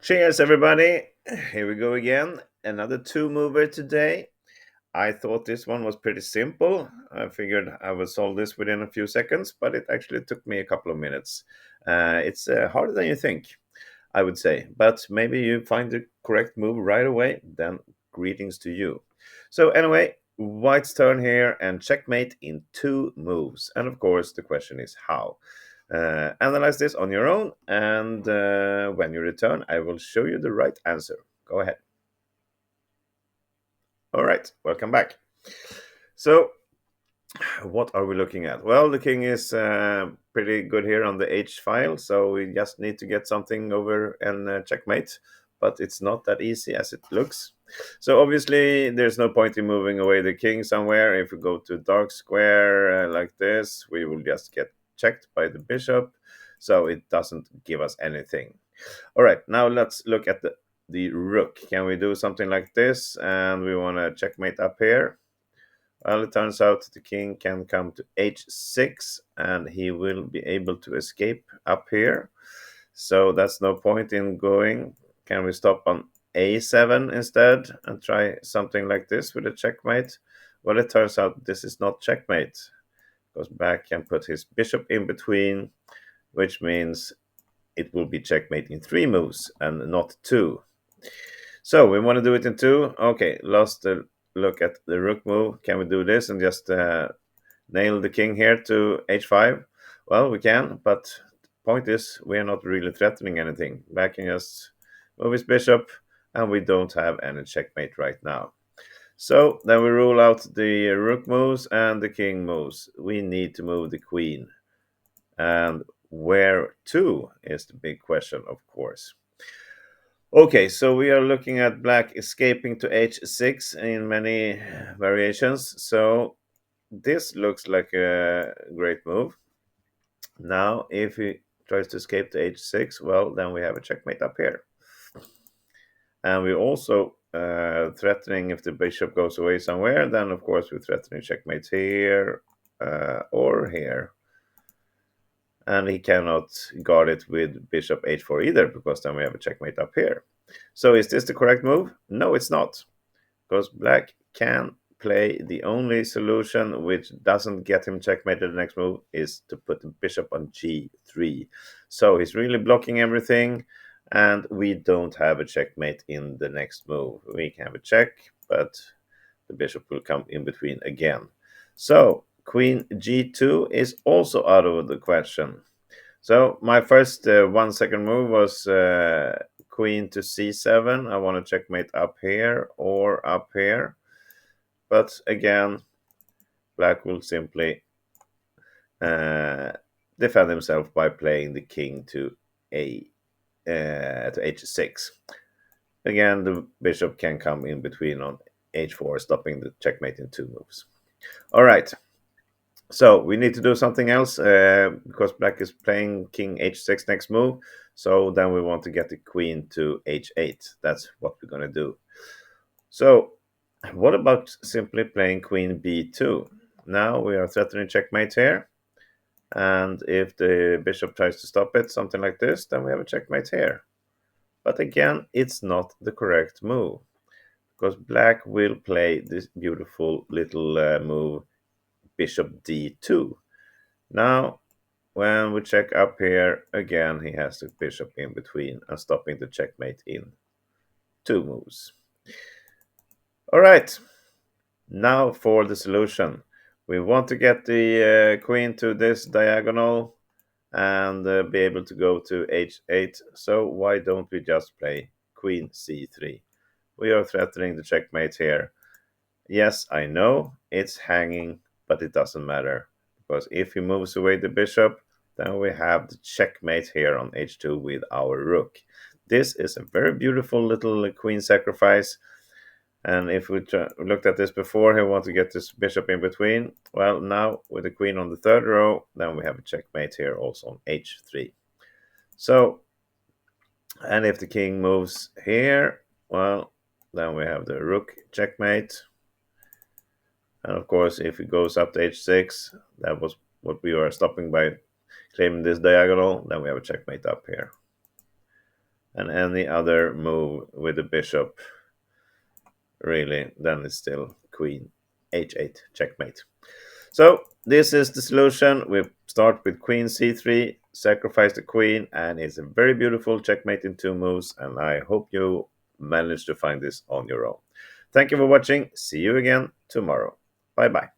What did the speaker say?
Cheers, everybody. Here we go again. Another two mover today. I thought this one was pretty simple. I figured I would solve this within a few seconds, but it actually took me a couple of minutes. It's harder than you think, I would say. But maybe you find the correct move right away. Then greetings to you. So, anyway, White's turn here and checkmate in two moves. And of course, the question is how. Analyze this on your own, and when you return, I will show you the right answer. Go ahead. All right, welcome back. So, what are we looking at? Well, the king is pretty good here on the H file, so we just need to get something over and checkmate, but it's not that easy as it looks. So obviously, there's no point in moving away the king somewhere. If we go to dark square like this, we will just get checked by the bishop, so it doesn't give us anything. All right, now let's look at the rook. Can we do something like this? And we want to checkmate up here. Well, it turns out the king can come to h6 and he will be able to escape up here. So that's no point in going. Can we stop on a7 instead and try something like this with a checkmate? Well, it turns out this is not checkmate because Black can put his bishop in between, which means it will be checkmate in three moves and not two. So we want to do it in two. Okay, lost a look at the rook move. Can we do this and just nail the king here to h5? Well, we can, but the point is we are not really threatening anything. Black can just move his bishop, and we don't have any checkmate right now. So then we rule out the rook moves and the king moves. We need to move the queen. And where to is the big question, of course. Okay, so we are looking at Black escaping to h6 in many variations. So this looks like a great move. Now, if he tries to escape to h6, well, then we have a checkmate up here. And we're also threatening if the bishop goes away somewhere, then of course we're threatening checkmates here or here. And he cannot guard it with bishop h4 either, because then we have a checkmate up here. So is this the correct move? No, it's not, because Black can play the only solution which doesn't get him checkmated the next move is to put the bishop on g3. So he's really blocking everything, and we don't have a checkmate in the next move. We can have a check, but the bishop will come in between again. So queen g2 is also out of the question. So my first 1 second move was queen to c7. I want to checkmate up here or up here. But again, Black will simply defend himself by playing the king to h6. Again, the bishop can come in between on h4, stopping the checkmate in two moves. All right. So we need to do something else because Black is playing king h6 next move. So then we want to get the queen to h8. That's what we're going to do. So what about simply playing queen b2? Now we are threatening checkmate here. And if the bishop tries to stop it, something like this, then we have a checkmate here. But again, it's not the correct move, because Black will play this beautiful little move, bishop d2. Now, when we check up here, again, he has the bishop in between and stopping the checkmate in two moves. All right, now for the solution. We want to get the queen to this diagonal and be able to go to h8. So why don't we just play queen c3? We are threatening the checkmate here. Yes, I know it's hanging, but it doesn't matter, because if he moves away the bishop, then we have the checkmate here on h2 with our rook. This is a very beautiful little queen sacrifice. And if we looked at this before, he wants to get this bishop in between. Well, now with the queen on the third row, then we have a checkmate here also on h3. So, and if the king moves here, well, then we have the rook checkmate. And of course, if it goes up to h6, that was what we were stopping by claiming this diagonal, then we have a checkmate up here. and any other move with the bishop, really, then it's still queen h8, checkmate. So this is the solution. We start with queen c3, sacrifice the queen, and it's a very beautiful checkmate in 2 moves, and I hope you manage to find this on your own. Thank you for watching. See you again tomorrow. Bye bye.